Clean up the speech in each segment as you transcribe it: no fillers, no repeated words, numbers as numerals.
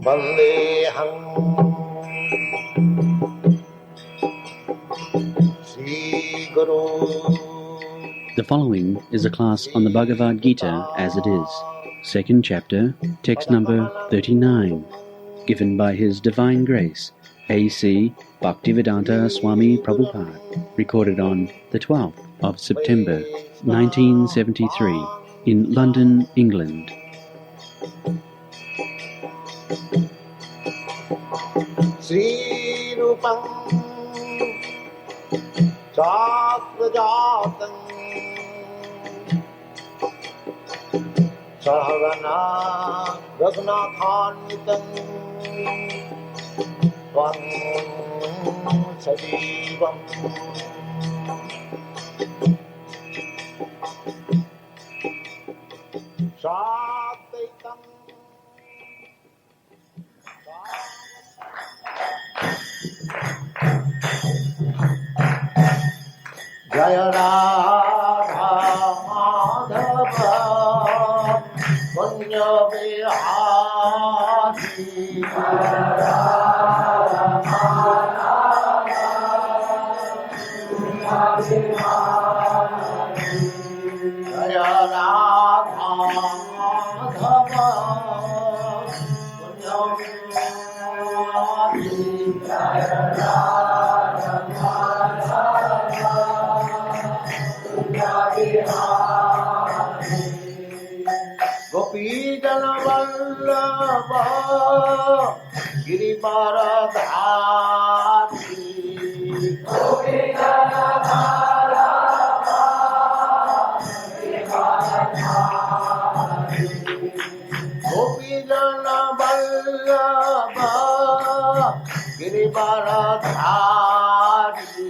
Vandeham Sri Guru. The following is a class on the Bhagavad Gita as it is, second chapter, text number 39, given by His Divine Grace, A.C. Bhaktivedanta Swami Prabhupada, recorded on the 12th of September, 1973, in London, England. Sri Rupam Chakrajatam Sahagana Raghunathanvitam Tvam Sadivam Satvaitam Jaya Radha Madhava Punya Vihari Jaya Radha Madhava Punya Vihari Jaya Radha Madhava Punya Vihari Jaya Radha Madhava Gopi Jana Vallabha Girivaradhari Gopi Jana Vallabha Girivaradhari Gopi Jana Vallabha Girivaradhari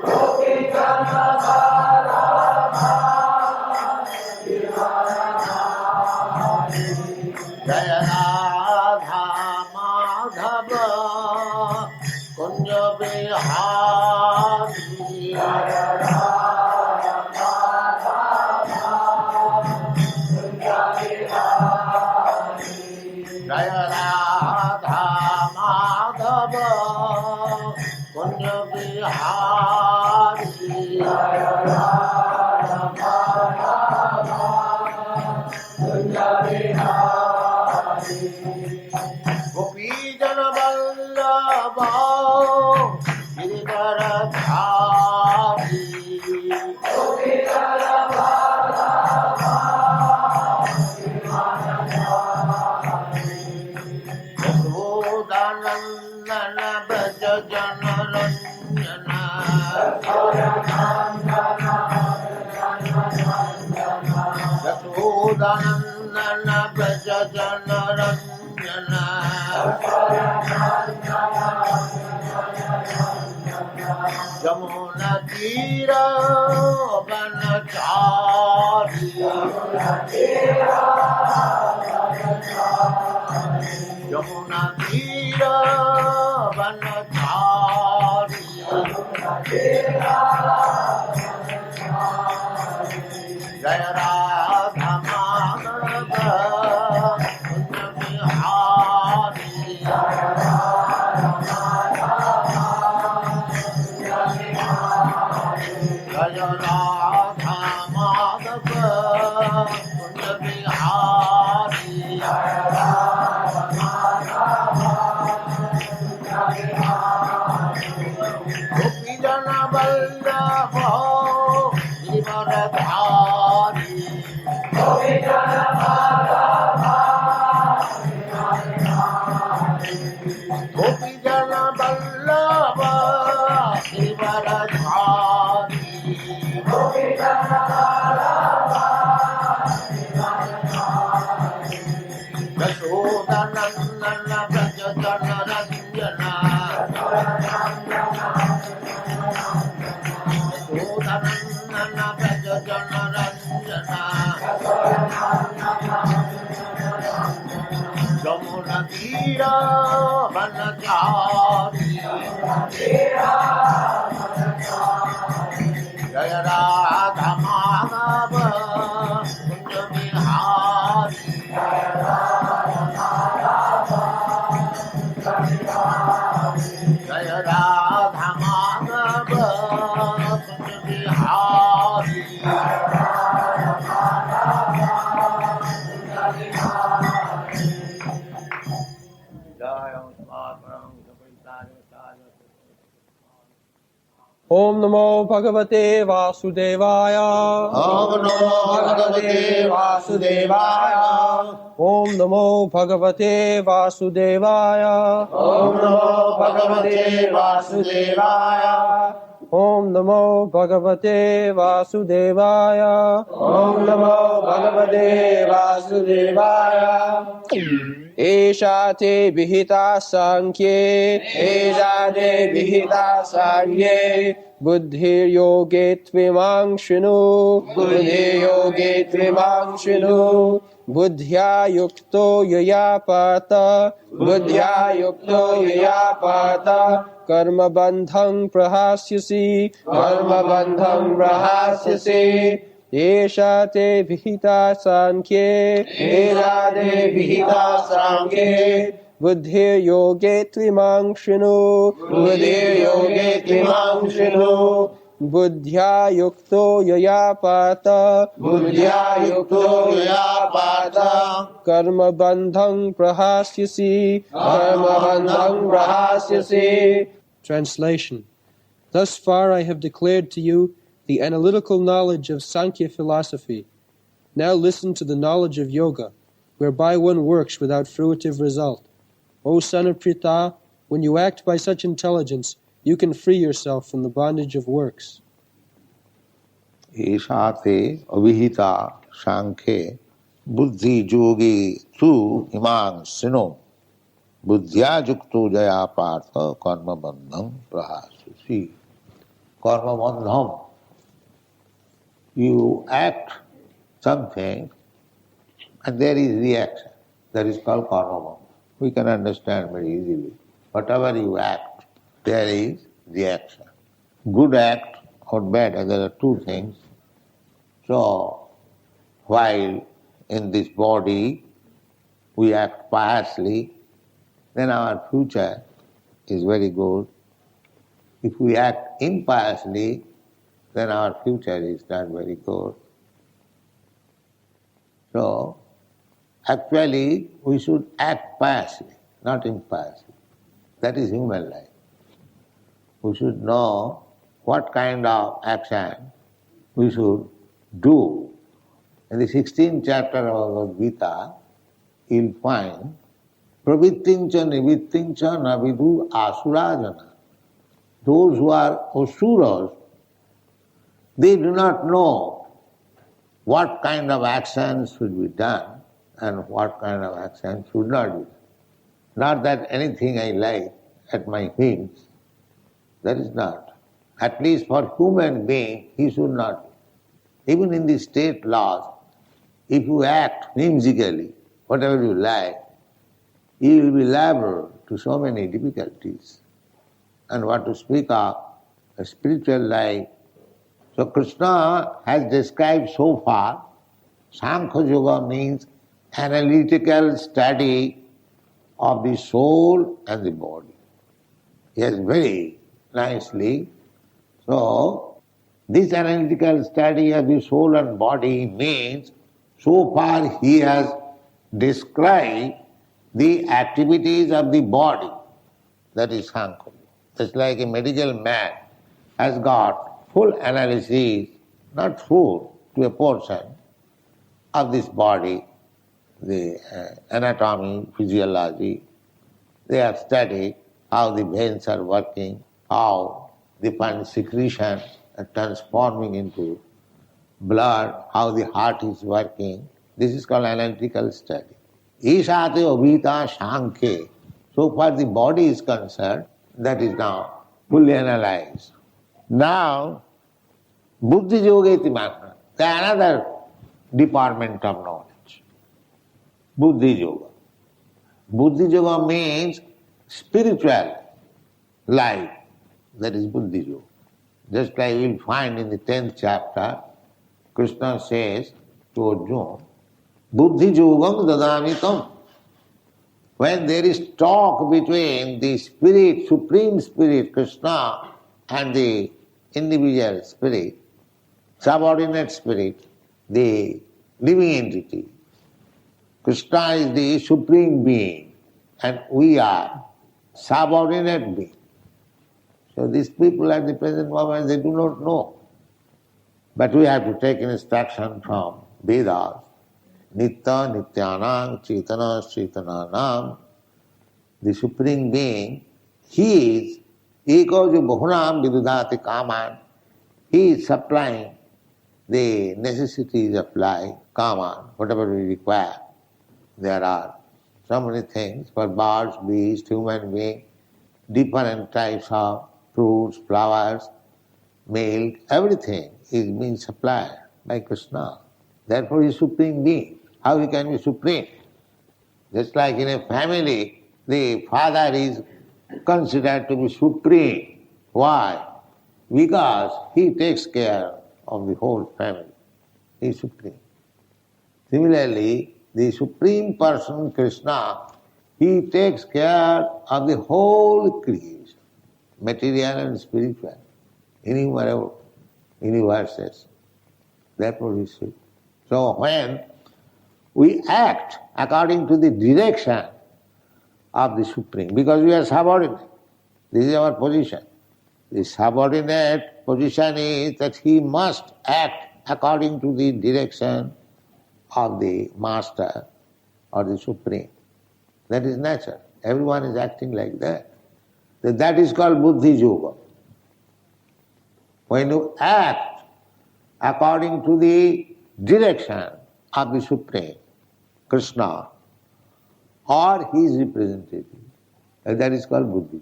Gopi Jana Jaya Radha Madhava Kunja Vihari Jaya Radha Madhava Kunja Vihari Jaya Radha Madhava Kunja Vihari Jaya Radha Madhava Kunja Vihari Gopi Jana Vallabha Girivaradhari Gopi Jana Vallabha Girivaradhari Yashodanandana Braja Jana Ranjana Yashodanandana Braja Jana Ranjana Yamuna Tira Vanachari Yamuna Tira Vanachari Jaya Radha Madhava Kunja Vihari Jaya Radha Madhava Kunja Vihari Jaya Radha Madhava Kunja Vihari Jaya Radha Madhava Kunja Vihari Gopi Jana Vallabha Girivaradhari Gopi Jana Vallabha Gopi Jana Vallabha Girivaradhari Gopi Jana Vallabha Yashodanandana Braja Jana Ranjana Yashodanandana Braja Jana Ranjana Yamuna Tira Vanachari Jaya Radha Madhava Kunja Vihari Om Namo Bhagavate Vasudevaya. Om Namo Bhagavate Vasudevaya. Om Namo Bhagavate Vasudevaya. Om Namo Bhagavate Vasudevaya. Om Namo Bhagavate Vasudevaya. Om Namo Bhagavate Vasudevaya. Esha te vihita sankhye. Esha te vihita sankhye. Buddhir yoge tvimang shinu. Buddhi yoge tvimang shinu. Buddhya yukto yayapata. Buddhya yukto yayapata. Karma bandhang prahasyasi. Karma bandham prahasyasi. Esha te vihita sankhye. Esha te vihita sankhye. Buddhir yoge tvimang shinu. Buddhi yoge tvimang shinu. Buddhya yukto yayapata. Buddhya yukto yayapata. Karma bandhang prahasyasi. Karma bandham prahasyasi. Translation. Thus far I have declared to you the analytical knowledge of Sankhya philosophy. Now listen to the knowledge of yoga, whereby one works without fruitive result. O son of Pritha, when you act by such intelligence, you can free yourself from the bondage of works. Eshate avihita sankhe buddhi yogi tu imang sino buddhya yukto jaya partha karma bandham prahasyasi. Karma bandham. You act something and there is reaction. That is called karma bandham. We can understand very easily. Whatever you act, there is reaction. Good act or bad, there are two things. So, while in this body we act piously, then our future is very good. If we act impiously, then our future is not very good. So, actually we should act piously, not impiously. That is human life. We should know what kind of action we should do. In the 16th chapter of Bhagavad Gita, you'll find pravittincha nivittincha navidu asurajana. Those who are asuras, they do not know what kind of actions should be done and what kind of action should not be done. Not that anything I like at my whims, that is not. At least for human being, he should not be. Even in the state laws, if you act whimsically, whatever you like, you will be liable to so many difficulties. And what to speak of a spiritual life. So Krishna has described so far, Sankhya Yoga means analytical study of the soul and the body. Yes, very nicely. So, this analytical study of the soul and body means, so far he has described the activities of the body. That is Sankhya. Just like a medical man has got full analysis, not full, to a portion of this body, the anatomy, physiology. They have studied how the veins are working, how the fine secretion are transforming into blood, how the heart is working. This is called analytical study. Ishate obhita shankhe. So far the body is concerned, that is now fully analyzed. Now, buddhi yogeti manna, another department of knowledge. Buddhi yoga. Buddhi yoga means spiritual life. That is buddhi yoga. Just like you will find in the 10th chapter, Krishna says to Arjuna, buddhi yogam dadamitam. When there is talk between the spirit, supreme spirit, Krishna, and the individual spirit, subordinate spirit, the living entity. Krishna is the supreme being and we are subordinate being. So these people at the present moment, they do not know. But we have to take instruction from Vedas. Nitya Nityanam Chaitana Chaitananam. The Supreme Being, He is Eko jo bahunam vidudhati kaman. He is supplying the necessities of life, kaman, whatever we require. There are so many things for birds, beasts, human beings, different types of fruits, flowers, milk, everything is being supplied by Krishna. Therefore he is Supreme Being. How he can be supreme? Just like in a family, the father is considered to be supreme. Why? Because he takes care of the whole family. He is supreme. Similarly, the Supreme Person, Krishna, he takes care of the whole creation, material and spiritual, innumerable universes. Therefore he is supreme. So when we act according to the direction of the Supreme, because we are subordinate. This is our position. The subordinate position is that he must act according to the direction of the Master or the Supreme. That is nature. Everyone is acting like that. That is called Buddhi Yoga. When you act according to the direction of the Supreme, Krishna, or his representative, that is called Buddhi.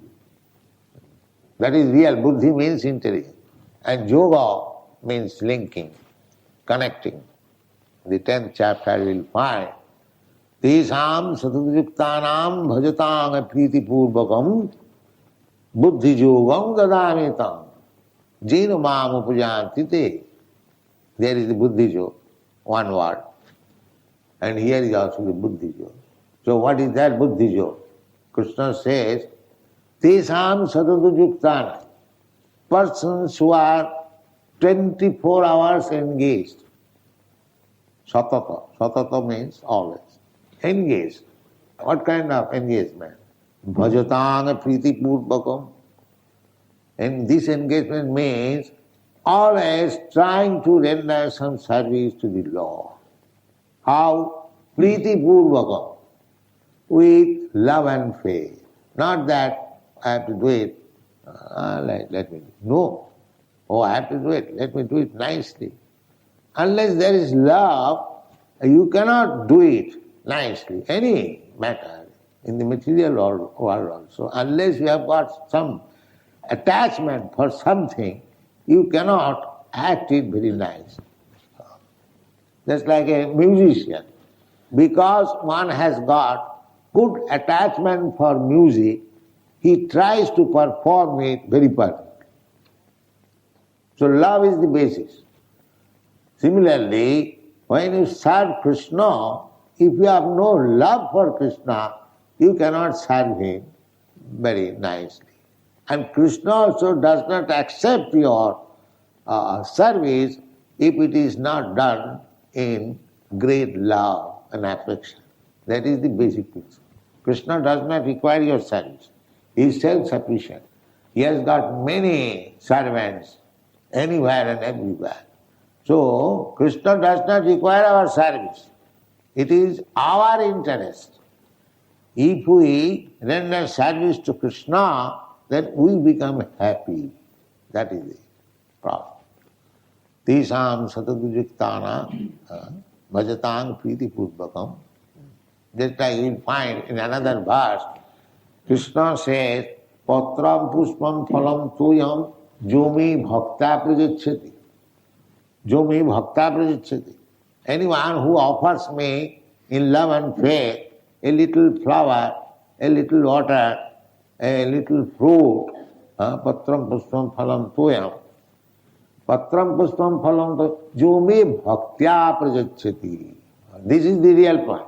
That is real. Buddhi means intelligence. And Yoga means linking, connecting. In the 10th chapter you will find Tesam satadayuktanam bhajatang priti purvakam buddhi yogam dadamitam jena mam upajanti te. There is the Buddhi Yoga, one word. And here is also the Buddhi Yoga. So what is that Buddhi Yoga? Krishna says, Tesam sadadayuktanam, persons who are 24 hours engaged. Satata. Satata means always. Engaged. What kind of engagement? Bhajatang priti purvakam. And this engagement means always trying to render some service to the Lord. How? Priti purvakam. With love and faith. Not that I have to do it, let me do it. No. Oh, I have to do it, let me do it nicely. Unless there is love, you cannot do it nicely. Any matter in the material world also. Unless you have got some attachment for something, you cannot act it very nice. Just like a musician. Because one has got good attachment for music, he tries to perform it very perfectly. So love is the basis. Similarly, when you serve Krishna, if you have no love for Krishna, you cannot serve him very nicely. And Krishna also does not accept your service if it is not done in great love and affection. That is the basic principle. Krishna does not require your service. He is self-sufficient. He has got many servants anywhere and everywhere. So, Krishna does not require our service. It is our interest. If we render service to Krishna, then we become happy. That is the problem. Tesam satadujyiktana bhajatang priti purvakam. Just like you will find in another verse, Krishna says, Patram pushpam phalam tuyam jomi bhakta prajachyati. Jomi bhakta prajachyati. Anyone who offers me in love and faith a little flower, a little water, a little fruit, patram pushpam phalam tuyam. Patram pushpam phalam tuyam jomi bhaktya prajachyati. This is the real point.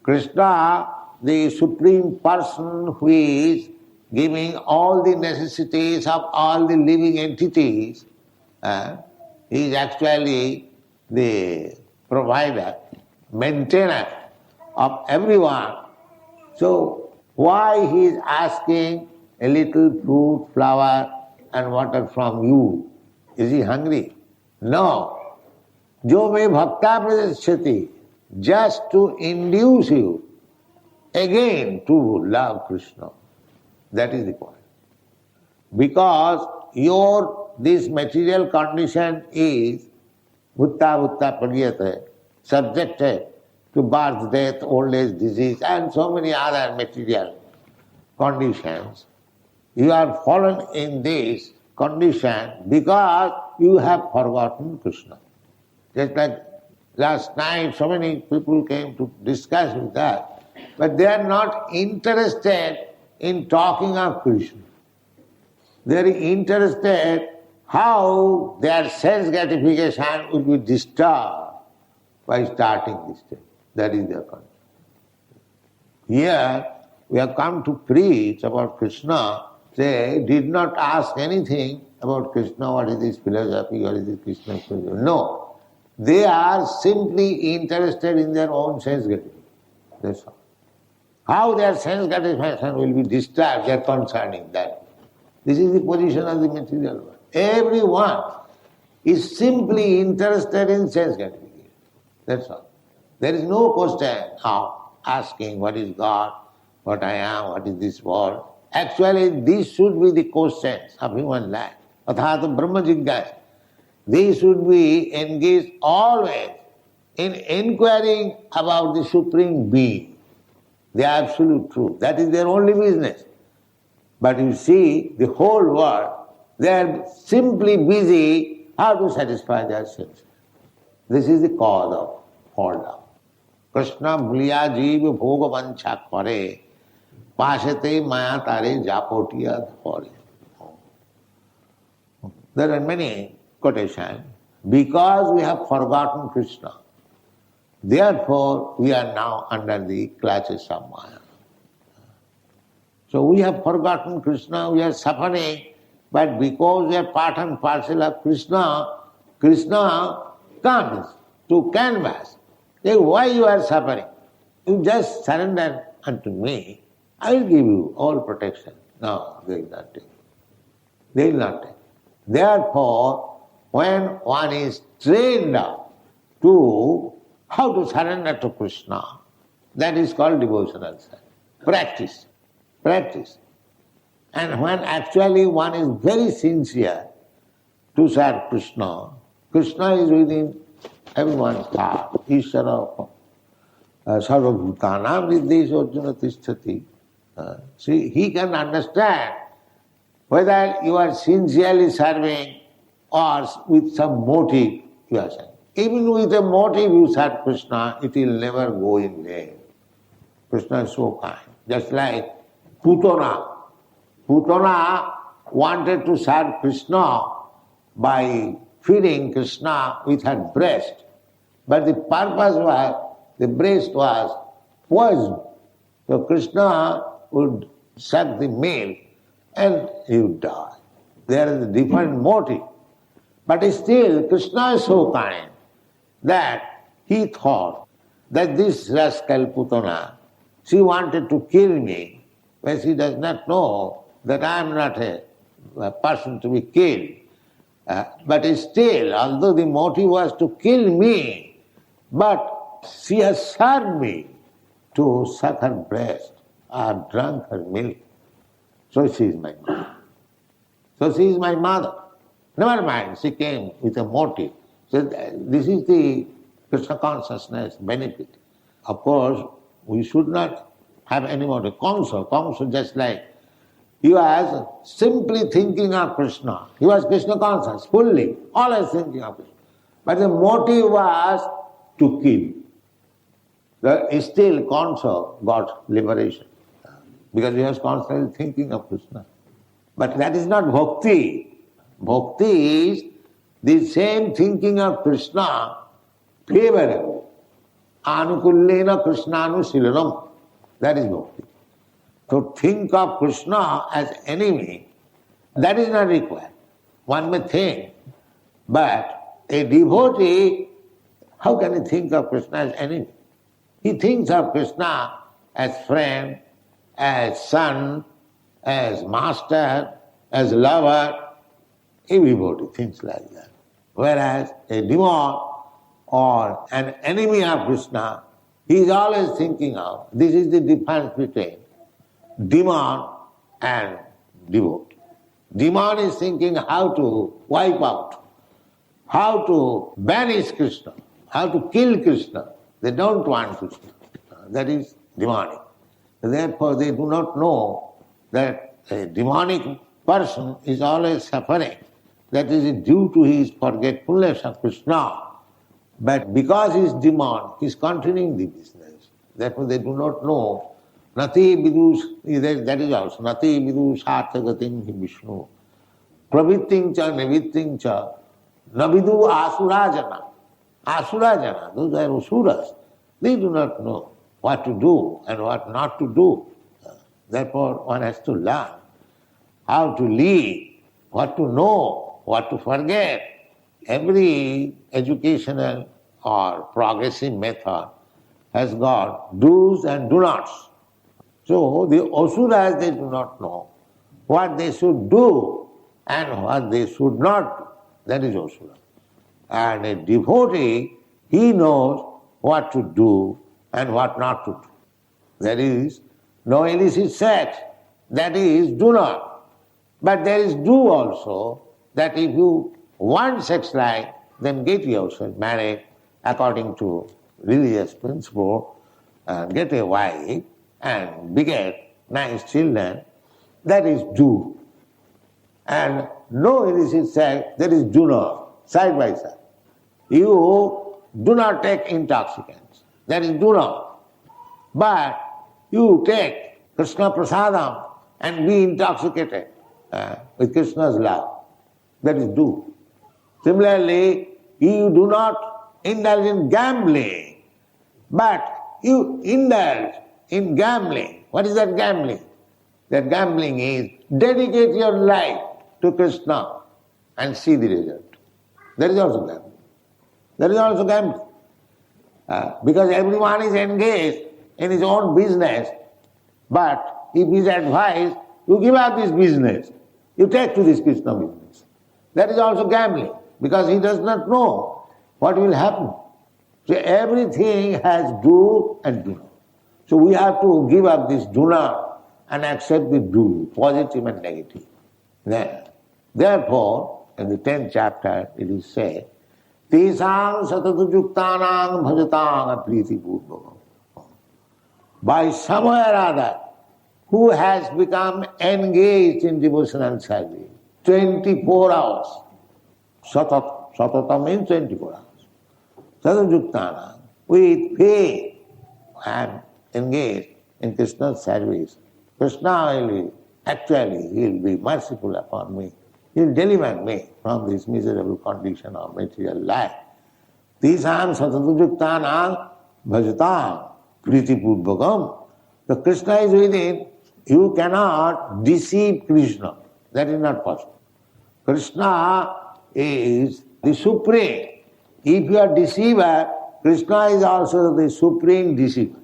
Krishna, the Supreme Person who is giving all the necessities of all the living entities, he is actually the provider, maintainer of everyone. So why he is asking a little fruit, flower, and water from you. Is he hungry? No. Jo me bhakta pradeshyati, just to induce you again to love Krishna. That is the point. Because this material condition is bhutta pragiyate, subjected to birth, death, old age, disease, and so many other material conditions. You are fallen in this condition because you have forgotten Krishna. Just like last night, so many people came to discuss with that, but they are not interested in talking of Krishna. They are interested how their sense gratification will be disturbed by starting this thing. That is their concern. Here, we have come to preach about Krishna. They did not ask anything about Krishna, what is this philosophy, what is this Krishna philosophy. No. They are simply interested in their own sense gratification. That's all. How their sense gratification will be disturbed, they are concerning that. This is the position of the material world. Everyone is simply interested in sense gratification. That's all. There is no question of asking what is God, what I am, what is this world. Actually, these should be the questions of human life. Athata Brahma Jigyasa. They should be engaged always in inquiring about the Supreme Being, the absolute truth. That is their only business. But you see, the whole world, they are simply busy how to satisfy their senses. This is the cause of fall down. Krishna bhuliya jeev bhoga vancha kare, pasate maya tare japotiya dhore. There are many quotations. Because we have forgotten Krishna, therefore we are now under the clutches of Maya. So we have forgotten Krishna, we are suffering, but because we are part and parcel of Krishna, Krishna comes to canvas. Say, why you are suffering? You just surrender unto me, I will give you all protection. No, they will not take. They will not take. Therefore, when one is trained up to how to surrender to Krishna, that is called devotional service. Practice. Practice. And when actually one is very sincere to serve Krishna, Krishna is within everyone's heart. Ishara sarvabhutanam nirdesho arjuna tisthati. See, he can understand whether you are sincerely serving or with some motive you are serving. Even with a motive you serve Krishna, it will never go in vain. Krishna is so kind. Just like Putana. Putana wanted to serve Krishna by feeding Krishna with her breast. But the purpose was, the breast was poison. So Krishna would suck the milk and he would die. There is a different motive. But still, Krishna is so kind that he thought that this rascal Putana, she wanted to kill me, when she does not know that I am not a person to be killed. But still, although the motive was to kill me, but she has served me to suck her breast or drunk her milk. So she is my mother. So she is my mother. Never mind, she came with a motive. So this is the Krishna consciousness benefit. Of course, we should not have any motive. Kamsa just like he was simply thinking of Krishna. He was Krishna conscious, fully, always thinking of Krishna. But the motive was to kill. Still Kamsa got liberation because he was constantly thinking of Krishna. But that is not bhakti. Bhakti is the same thinking of Krishna favorable. Anukullena Krishnanu. That is bhakti. To think of Krishna as enemy, that is not required. One may think, but a devotee, how can he think of Krishna as enemy? He thinks of Krishna as friend, as son, as master, as lover, Everybody thinks like that. Whereas a demon or an enemy of Krishna, he is always thinking of, this is the difference between demon and devotee. Demon is thinking how to wipe out, how to banish Krishna, how to kill Krishna. They don't want Krishna. That is demonic. Therefore they do not know that a demonic person is always suffering. That is due to his forgetfulness of Krishna. But because he is demon, he is continuing the business. Therefore they do not know. Nati vidus, that is also, nati vidus sarthagatim hi Vishnu. Pravitting cha nivitting cha navidu asurajana. Asurajana, those are asuras. They do not know what to do and what not to do. Therefore one has to learn how to live, what to know, what to forget. Every educational or progressive method has got do's and do nots. So the asuras, they do not know what they should do and what they should not do. That is asura. And a devotee, he knows what to do and what not to do. There is no illicit sex, that is do not. But there is do also, that if you want sex life, then get yourself married according to religious principle, get a wife and beget nice children. That is do. And no illicit sex, that is do not, side by side. You do not take intoxicants, that is do not. But you take Krishna prasadam and be intoxicated with Krishna's love, that is do. Similarly, you do not indulge in gambling, but you indulge in gambling. What is that gambling? That gambling is dedicate your life to Krishna and see the result. That is also gambling. That is also gambling. Because everyone is engaged in his own business, but if he is advised, you give up this business, you take to this Krishna business. That is also gambling, because he does not know what will happen. So everything has do and do not. So we have to give up this do not and accept the do, positive and negative. Therefore, in the 10th chapter, it is said, Tesam satadujuktanang bhajatang apriti purvakam. By some way or other, who has become engaged in devotional service 24 hours. Satata means 24 hours. Satadujuktanang, with faith, I am engaged in Krishna's service. Krishna will actually, he will be merciful upon me. He will deliver me from this miserable condition of material life. Tisam satadujuktanang bhajatam priti purvakam. The Krishna is within. You cannot deceive Krishna. That is not possible. Krishna is the supreme. If you are deceiver, Krishna is also the supreme deceiver.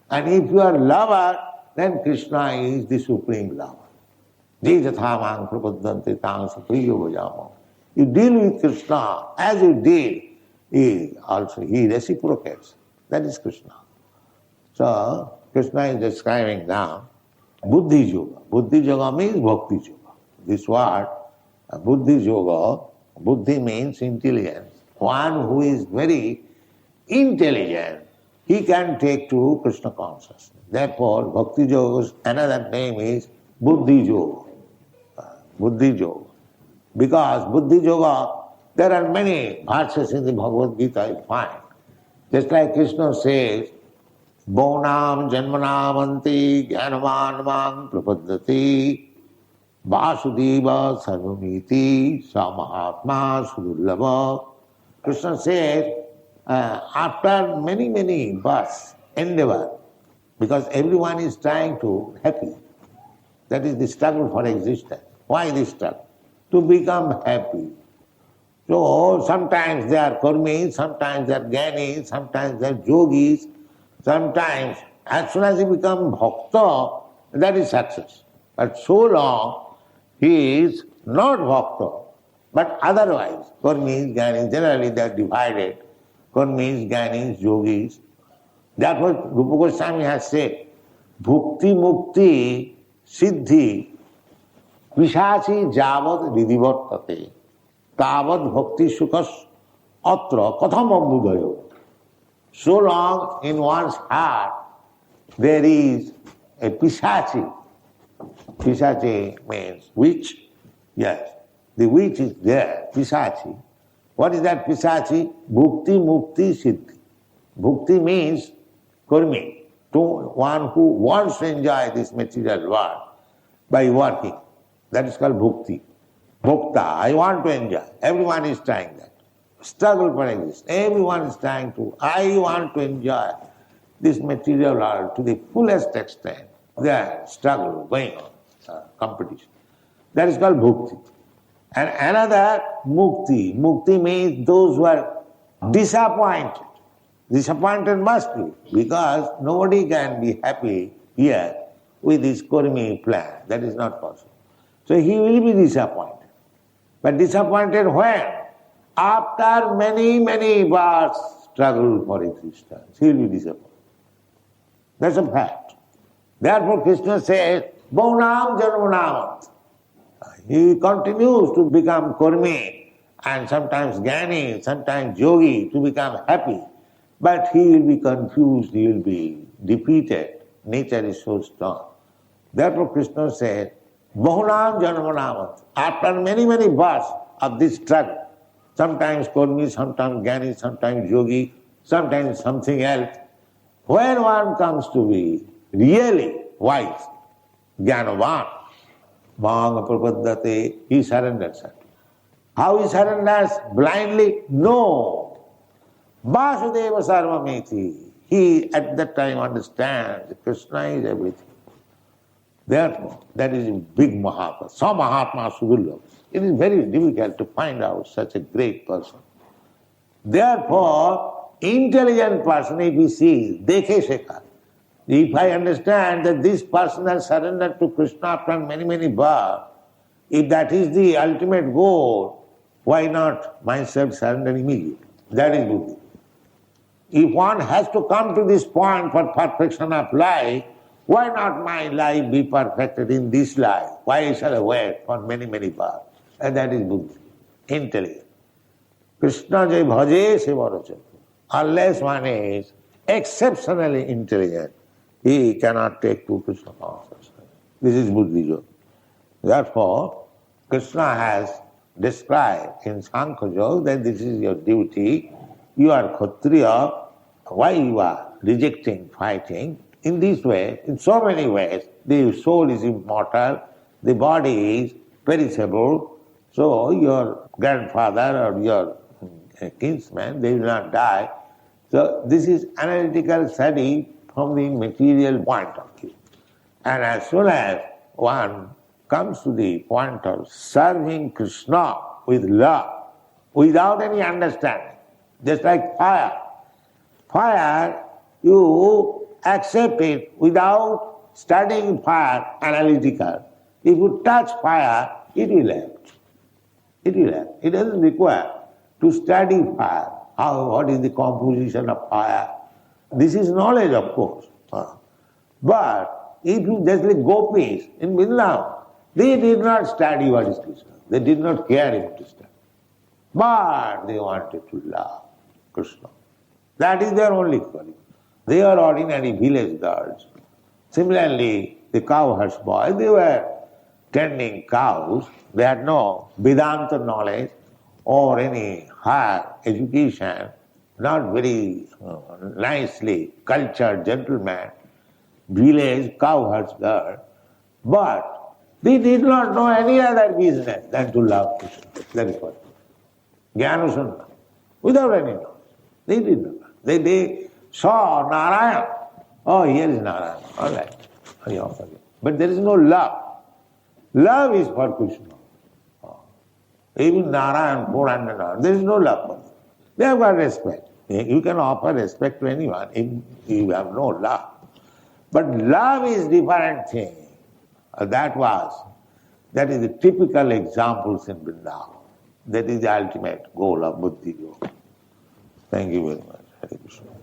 And if you are lover, then Krishna is the supreme lover. You deal with Krishna as you deal, he reciprocates. That is Krishna. So Krishna is describing now Buddhi Yoga. Buddhi Yoga means Bhakti Yoga. This word, Buddhi Yoga, Buddhi means intelligence. One who is very intelligent, he can take to Krishna consciousness. Therefore, Bhakti Yoga's another name is Buddhi Yoga. Buddhi Yoga. Because Buddhi Yoga, there are many verses in the Bhagavad Gita you find. Just like Krishna says, Bonam janmanamanti jnanamanamang prapaddati Vasudeva sarvamiti samahatma sudullava. Krishna says, after many births, endeavor, because everyone is trying to happy. That is the struggle for existence. Why this struggle? To become happy. So sometimes they are karmis, sometimes they are jnanis, sometimes they are yogis, sometimes as soon as he becomes bhakta, that is success. But so long he is not bhakta, But otherwise, karmis, jnanis, generally they are divided. Karmis, jnanis, yogis. That's what Rupa Goswami has said. Bhukti, mukti, siddhi, pishachi javad ridivartate. Tavad bhakti sukhas atra katham ambudayo. So long in one's heart there is a pishachi. Pishachi means witch. Yes, the witch is there, pishachi. What is that pishachi? Bhukti, mukti, siddhi. Bhukti means karmi, to one who wants to enjoy this material world by working. That is called bhukti. Bhokta, I want to enjoy. Everyone is trying that. Struggle for existence. Everyone is trying to, I want to enjoy this material world to the fullest extent. There is struggle going on, competition. That is called bhukti. And another mukti. Mukti means those who are disappointed. Disappointed must be, because nobody can be happy here with this karmi plan. That is not possible. So he will be disappointed. But disappointed when? After many, many births struggle for existence, he will be disappointed. That's a fact. Therefore Krishna says, Bhaunam Janmanam. He continues to become karmi and sometimes jnani, sometimes yogi, to become happy. But he will be confused, he will be defeated. Nature is so strong. Therefore Krishna said, Bahunam Janmanam. After many, many births of this struggle, sometimes karmi, sometimes jnani, sometimes yogi, sometimes something else, when one comes to be really wise, jnanavan, Mahanga prapaddate, he surrenders. How he surrenders? Blindly? No. Vasudeva sarvameti. He at that time understands that Krishna is everything. Therefore, that is a big Mahatma. Some Mahatma Sudurlabha. It is very difficult to find out such a great person. Therefore, intelligent person, if he sees, dekhe shekha. If I understand that this person has surrendered to Krishna after many, many births, if that is the ultimate goal, why not myself surrender immediately? That is buddhi. If one has to come to this point for perfection of life, why not my life be perfected in this life? Why shall I wait for many, many births? And that is buddhi, intelligence. Krishna jai bhaje se varacha. Unless one is exceptionally intelligent, he cannot take to Krishna consciousness. This is buddhi yoga. Therefore, Krishna has described in Sankhya Yoga that this is your duty. You are Kshatriya. Why you are rejecting fighting? In this way, in so many ways, the soul is immortal, the body is perishable, so your grandfather or your kinsman, they will not die. So this is analytical study from the material point of view. And as soon as one comes to the point of serving Krishna with love, without any understanding, just like fire. Fire, you accept it without studying fire analytical. If you touch fire, it will act. It will act. It doesn't require to study fire. What is the composition of fire? This is knowledge, of course. But if you just like gopis in Vrindavan, they did not study what is Krishna. They did not care him to study. But they wanted to love Krishna. That is their only calling. They are ordinary village girls. Similarly, the cowherds boys, they were tending cows. They had no Vedanta knowledge or any higher education, not very nicely cultured gentleman, village cowherds girl. But they did not know any other business than to love Krishna. That is what. Jnana, without any knowledge. They did not. They saw Narayan. Oh, here is Narayan. All right. But there is no love. Love is for Krishna. Even Narayan, 400 Narayan, there is no love for them. They have got respect. You can offer respect to anyone if you have no love. But love is different thing. That is the typical examples in Vrindavan. That is the ultimate goal of Buddhi Yoga. Thank you very much. Hare Krishna.